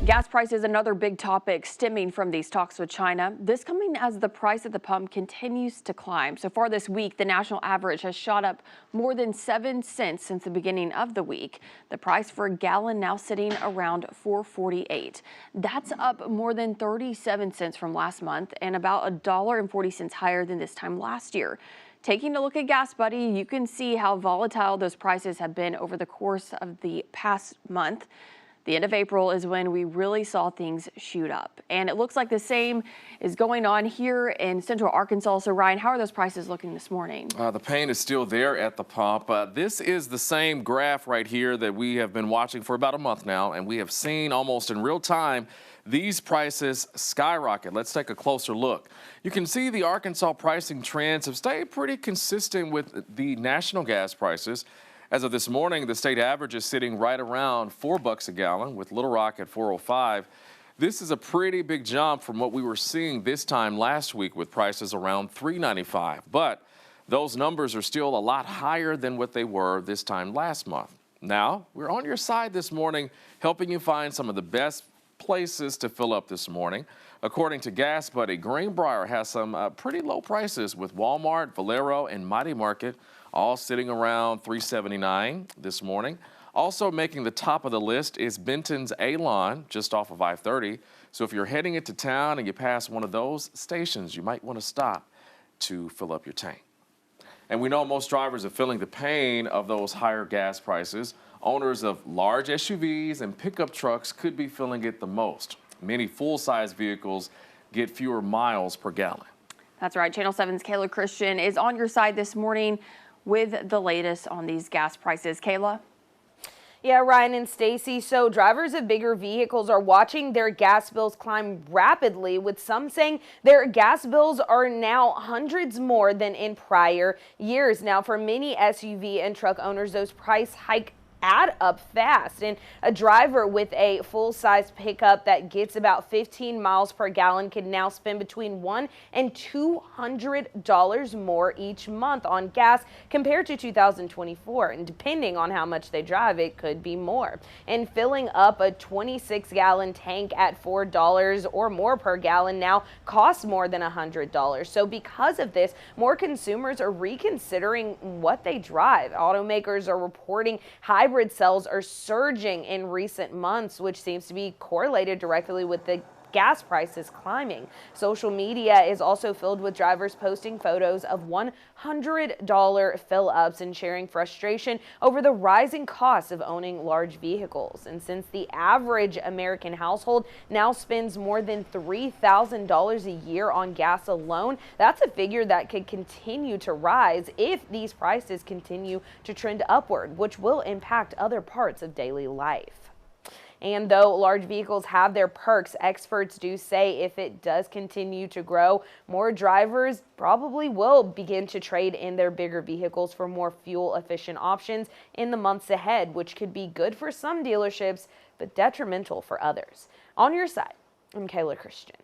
Gas prices, another big topic stemming from these talks with China. This coming as the price at the pump continues to climb. So far this week, the national average has shot up more than 7 cents since the beginning of the week. The price for a gallon now sitting around $4.48. That's up more than 37 cents from last month and about $1.40 higher than this time last year. Taking a look at Gas Buddy, you can see how volatile those prices have been over the course of the past month. The end of April is when we really saw things shoot up. And it looks like the same is going on here in central Arkansas. So Ryan, how are those prices looking this morning? The pain is still there at the pump. This is the same graph right here that we have been watching for about a month now, and we have seen almost in real time these prices skyrocket. Let's take a closer look. You can see the Arkansas pricing trends have stayed pretty consistent with the national gas prices. As of this morning, the state average is sitting right around $4 a gallon, with Little Rock at $4.05. This is a pretty big jump from what we were seeing this time last week with prices around $3.95. But those numbers are still a lot higher than what they were this time last month. Now, we're on your side this morning, helping you find some of the best places to fill up this morning. According to Gas Buddy, Greenbrier has some pretty low prices with Walmart, Valero, and Mighty Market all sitting around $3.79 this morning. Also making the top of the list is Benton's Alon, just off of I-30. So if you're heading into town and you pass one of those stations, you might want to stop to fill up your tank. And we know most drivers are feeling the pain of those higher gas prices. Owners of large SUVs and pickup trucks could be feeling it the most. Many full-size vehicles get fewer miles per gallon. That's right. Channel 7's Kayla Christian is on your side this morning with the latest on these gas prices. Kayla? Yeah, Ryan and Stacy. So drivers of bigger vehicles are watching their gas bills climb rapidly, with some saying their gas bills are now hundreds more than in prior years. Now, for many SUV and truck owners, those price hikes add up fast, and a driver with a full-size pickup that gets about 15 miles per gallon can now spend between $100 and $200 more each month on gas compared to 2024, and depending on how much they drive, it could be more. And filling up a 26-gallon tank at $4 or more per gallon now costs more than $100. So because of this, more consumers are reconsidering what they drive. Automakers are reporting hybrid sales are surging in recent months, which seems to be correlated directly with the gas prices climbing. Social media is also filled with drivers posting photos of $100 fill-ups and sharing frustration over the rising costs of owning large vehicles. And since the average American household now spends more than $3,000 a year on gas alone, that's a figure that could continue to rise if these prices continue to trend upward, which will impact other parts of daily life. And though large vehicles have their perks, experts do say if it does continue to grow, more drivers probably will begin to trade in their bigger vehicles for more fuel-efficient options in the months ahead, which could be good for some dealerships, but detrimental for others. On your side, I'm Kayla Christian.